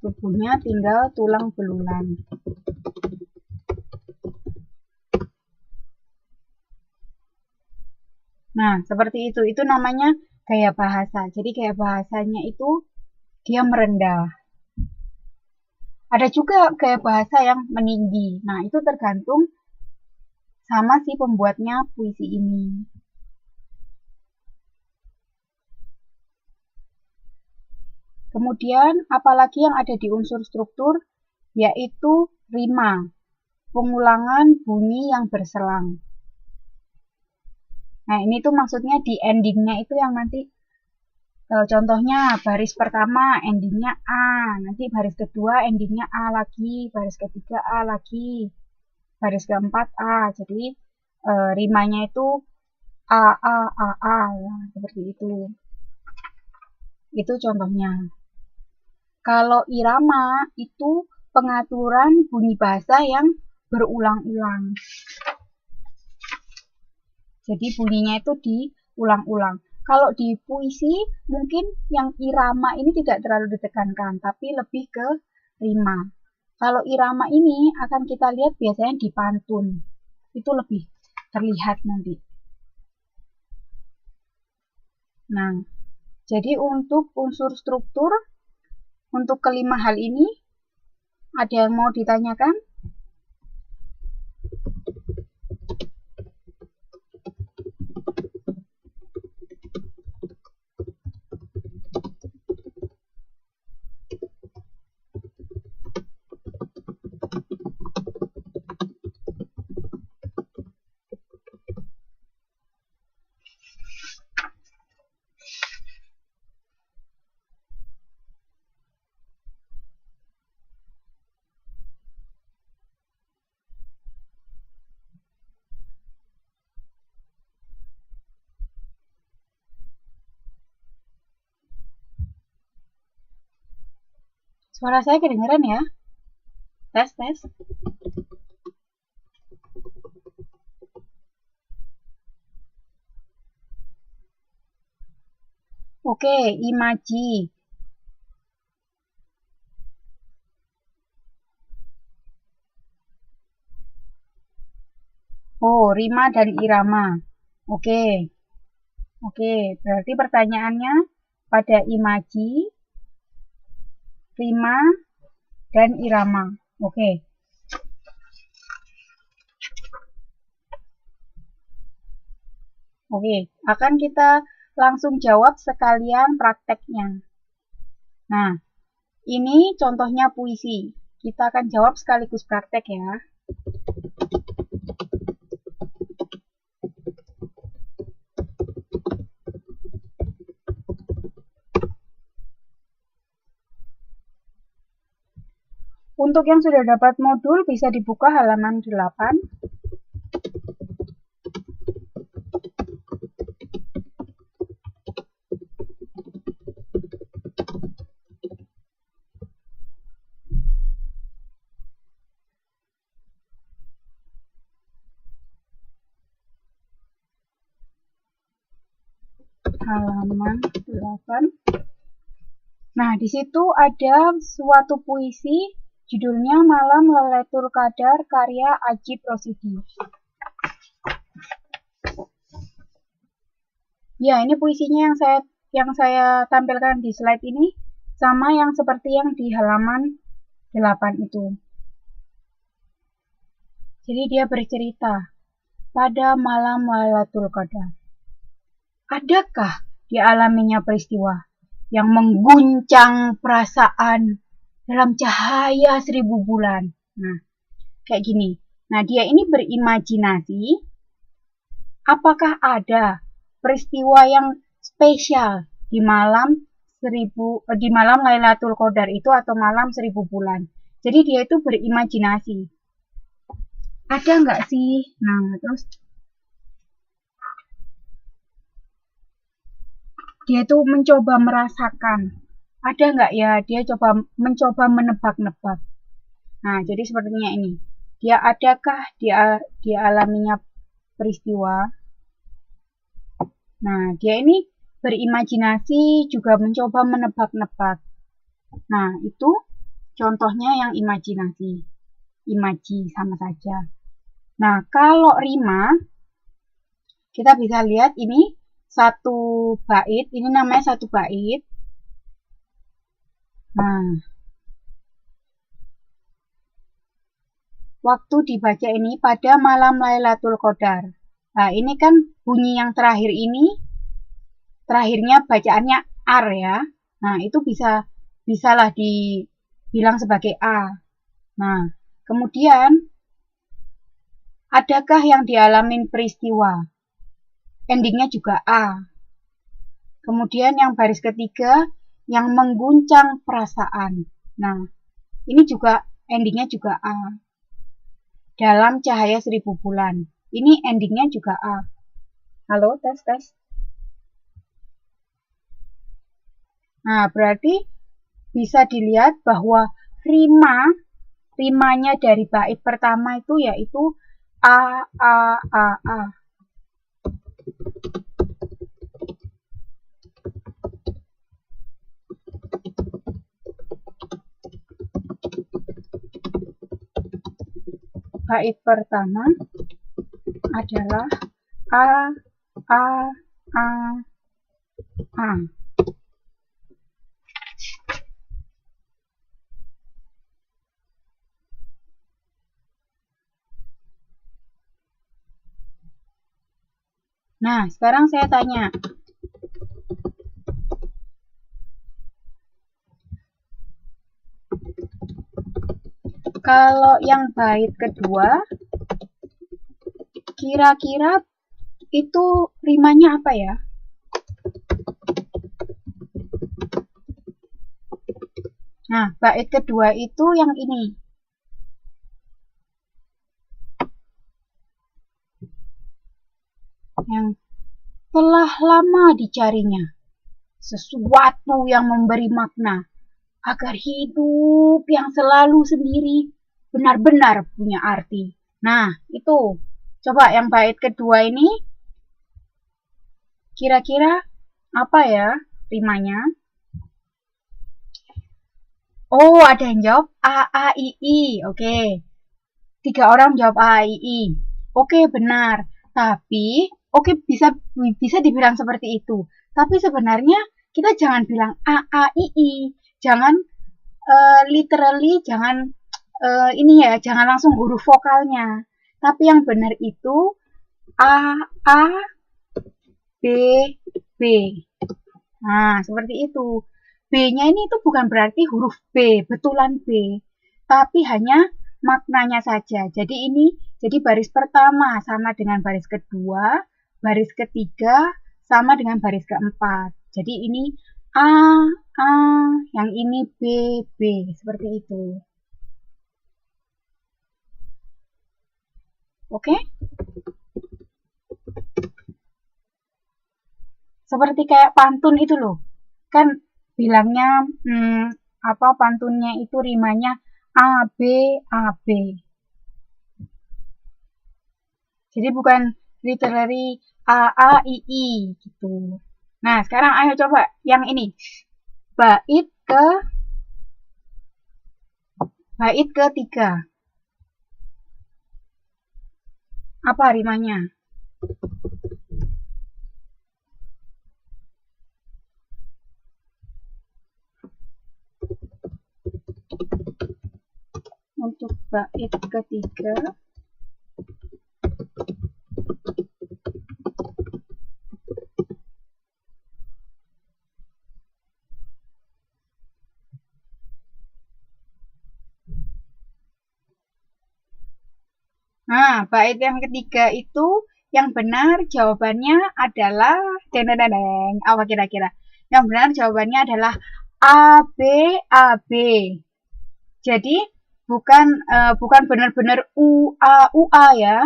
tubuhnya tinggal tulang belulang. Nah, seperti itu namanya gaya bahasa. Jadi gaya bahasanya itu dia merendah. Ada juga gaya bahasa yang meninggi. Nah, itu tergantung sama si pembuatnya puisi ini. Kemudian, apalagi yang ada di unsur struktur, yaitu rima, pengulangan bunyi yang berselang. Nah, ini tuh maksudnya di endingnya itu yang nanti, contohnya baris pertama endingnya A, nanti baris kedua endingnya A lagi, baris ketiga A lagi, baris keempat A. Jadi, rimanya itu A, ya, seperti itu. Itu contohnya. Kalau irama itu pengaturan bunyi bahasa yang berulang-ulang. Jadi bunyinya itu diulang-ulang. Kalau di puisi mungkin yang irama ini tidak terlalu ditekankan, tapi lebih ke rima. Kalau irama ini akan kita lihat biasanya di pantun. Itu lebih terlihat nanti. Nah, jadi untuk unsur struktur, untuk kelima hal ini, ada yang mau ditanyakan? Suara saya kedengeran ya? Tes. Oke, imaji. Oh, rima dan irama. Oke. Berarti pertanyaannya pada imaji, rima, dan irama. Oke. Akan kita langsung jawab sekalian prakteknya. Nah, ini contohnya puisi. Kita akan jawab sekaligus praktek ya. Untuk yang sudah dapat modul bisa dibuka halaman 8. Halaman 8. Nah, di situ ada suatu puisi judulnya Malam Lailatul Qadar karya Ajib Rosidi. Ya, ini puisinya yang saya tampilkan di slide ini sama yang seperti yang di halaman 8 itu. Jadi dia bercerita, pada malam Lailatul Qadar, adakah dialaminya peristiwa yang mengguncang perasaan dalam cahaya 1000 bulan. Nah, kayak gini. Nah, dia ini berimajinasi apakah ada peristiwa yang spesial di malam Lailatul Qadar itu atau malam 1000 bulan. Jadi dia itu berimajinasi. Ada nggak sih? Nah, terus dia tuh mencoba merasakan, ada nggak ya, dia mencoba menebak-nebak. Nah, jadi sepertinya ini, dia adakah dia alaminya peristiwa. Nah, dia ini berimajinasi juga mencoba menebak-nebak. Nah, itu contohnya yang imajinasi. Imaji sama saja. Nah, kalau rima, kita bisa lihat ini satu bait, ini namanya satu bait. Nah, waktu dibaca ini pada malam Lailatul Qadar. Nah, ini kan bunyi yang terakhir ini, terakhirnya bacaannya ar ya. Nah, itu bisalah dibilang sebagai a. Nah, kemudian adakah yang dialamin peristiwa? Endingnya juga a. Kemudian yang baris ketiga, yang mengguncang perasaan. Nah, ini juga endingnya juga a. Dalam cahaya 1000 bulan. Ini endingnya juga a. Halo, tes. Nah, berarti bisa dilihat bahwa rimanya dari bait pertama itu yaitu a. Bait pertama adalah a. Nah, sekarang saya tanya. Kalau yang bait kedua, kira-kira itu rimanya apa ya? Nah, bait kedua itu yang ini. Yang telah lama dicarinya. Sesuatu yang memberi makna. Agar hidup yang selalu sendiri benar-benar punya arti. Nah, itu. Coba yang bait kedua ini. Kira-kira apa ya rimanya? Oh, ada yang jawab A-A-I-I. Oke. 3 orang jawab A-A-I-I. Oke, benar. Tapi, bisa dibilang seperti itu. Tapi sebenarnya kita jangan bilang A-A-I-I. Jangan literally, jangan ini ya, jangan langsung huruf vokalnya. Tapi yang benar itu A-A, B. Nah, seperti itu. B-nya ini itu bukan berarti huruf B, betulan B, tapi hanya maknanya saja. Jadi baris pertama sama dengan baris kedua, baris ketiga sama dengan baris keempat. Jadi ini A, yang ini B, seperti itu. Oke? Seperti kayak pantun itu loh. Kan bilangnya pantunnya itu rimanya A B. Jadi bukan literally A-A-I-I gitu. Nah, sekarang ayo coba yang ini. Bait ketiga. Apa rimanya? Untuk bait ketiga, nah, bait yang ketiga itu yang benar jawabannya adalah apa kira-kira? Yang benar jawabannya adalah AB. Jadi bukan benar-benar UA ya.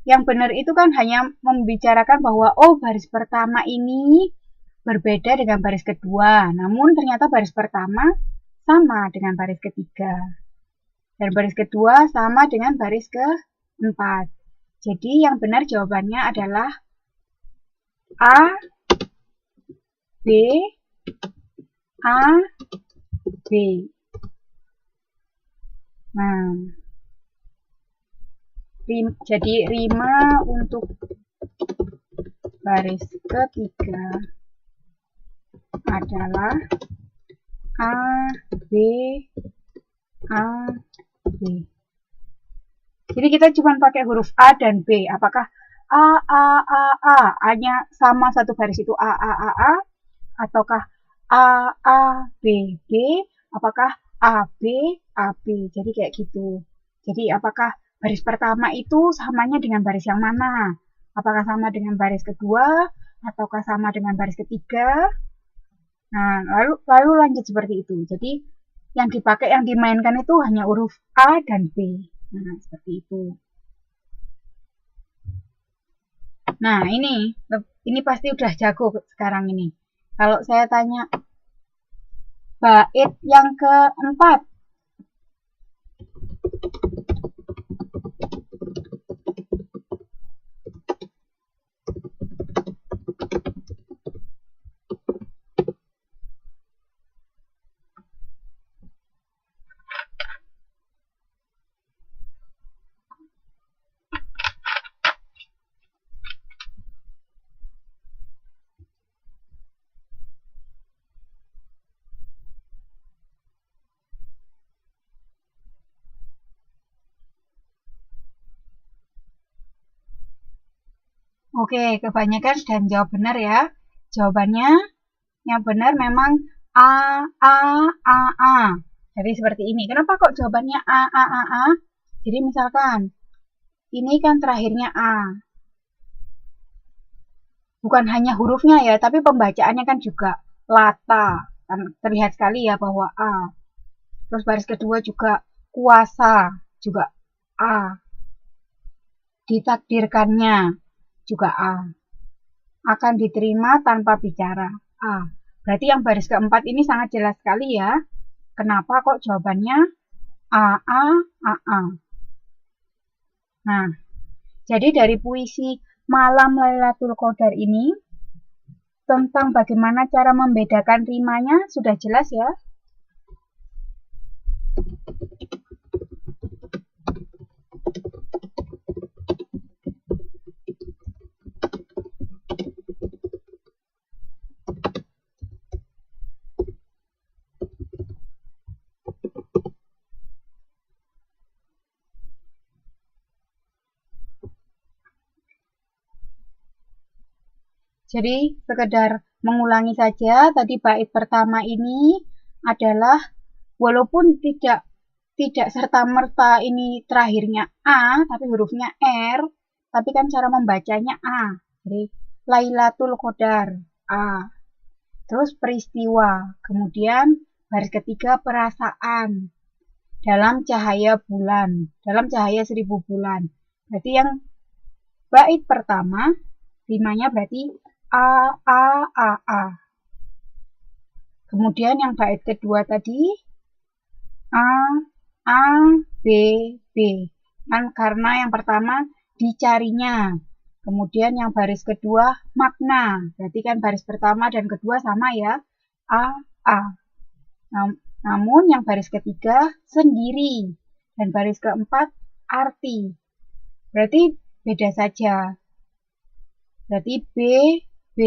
Yang benar itu kan hanya membicarakan bahwa baris pertama ini berbeda dengan baris kedua. Namun ternyata baris pertama sama dengan baris ketiga. Dan baris kedua sama dengan baris keempat. Jadi yang benar jawabannya adalah A, B, A, B. Nah, jadi rima untuk baris ketiga adalah A, B, A, B. Jadi kita cuma pakai huruf A dan B. Apakah A-nya sama satu baris itu A, ataukah A, B, B, apakah AB, AB. Jadi kayak gitu. Jadi apakah baris pertama itu samanya dengan baris yang mana? Apakah sama dengan baris kedua, ataukah sama dengan baris ketiga? Nah, lalu lanjut seperti itu. Jadi yang dipakai, yang dimainkan itu hanya huruf A dan B. Nah, seperti itu. Nah, ini pasti udah jago sekarang ini. Kalau saya tanya bait yang keempat, oke, kebanyakan sudah jawab benar ya. Jawabannya yang benar memang A. Jadi seperti ini. Kenapa kok jawabannya A? Jadi misalkan ini kan terakhirnya A. Bukan hanya hurufnya ya, tapi pembacaannya kan juga lata. Kan terlihat sekali ya bahwa A. Terus baris kedua juga kuasa, juga A. Ditakdirkannya juga A. Akan diterima tanpa bicara A. Berarti yang baris keempat ini sangat jelas sekali ya. Kenapa kok jawabannya A. Nah, jadi dari puisi Malam Lailatul Qadar ini tentang bagaimana cara membedakan rimanya sudah jelas ya. Jadi sekedar mengulangi saja, tadi bait pertama ini adalah walaupun tidak serta-merta ini terakhirnya A, tapi hurufnya R, tapi kan cara membacanya A. Jadi Lailatul Qadar A. Terus peristiwa, kemudian baris ketiga perasaan, dalam cahaya bulan, dalam cahaya 1000 bulan. Berarti yang bait pertama rimanya berarti A. Kemudian yang bait kedua tadi A, B. Kan karena yang pertama dicarinya. Kemudian yang baris kedua makna. Berarti kan baris pertama dan kedua sama ya. A. Namun yang baris ketiga sendiri. Dan baris keempat arti. Berarti beda saja. Berarti B.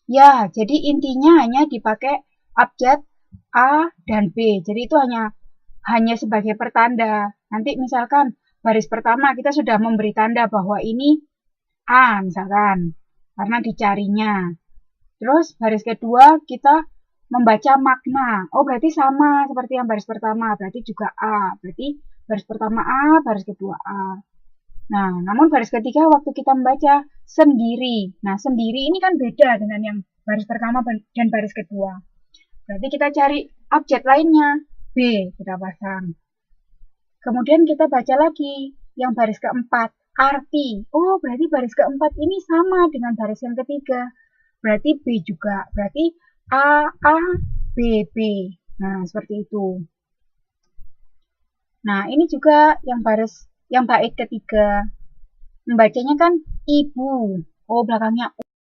Ya, jadi intinya hanya dipakai abjad A dan B. Jadi itu hanya sebagai pertanda. Nanti misalkan baris pertama kita sudah memberi tanda bahwa ini A misalkan, karena dicarinya. Terus baris kedua kita membaca makna. Oh berarti sama seperti yang baris pertama, berarti juga A. Berarti baris pertama A, baris kedua A. Nah, namun baris ketiga waktu kita membaca sendiri. Nah, sendiri ini kan beda dengan yang baris pertama dan baris kedua. Berarti kita cari abjad lainnya. B kita pasang. Kemudian kita baca lagi yang baris keempat. Arti. Oh, berarti baris keempat ini sama dengan baris yang ketiga. Berarti B juga. Berarti A, B. Nah, seperti itu. Nah, ini juga yang bait ketiga. Membacanya kan ibu. Oh, belakangnya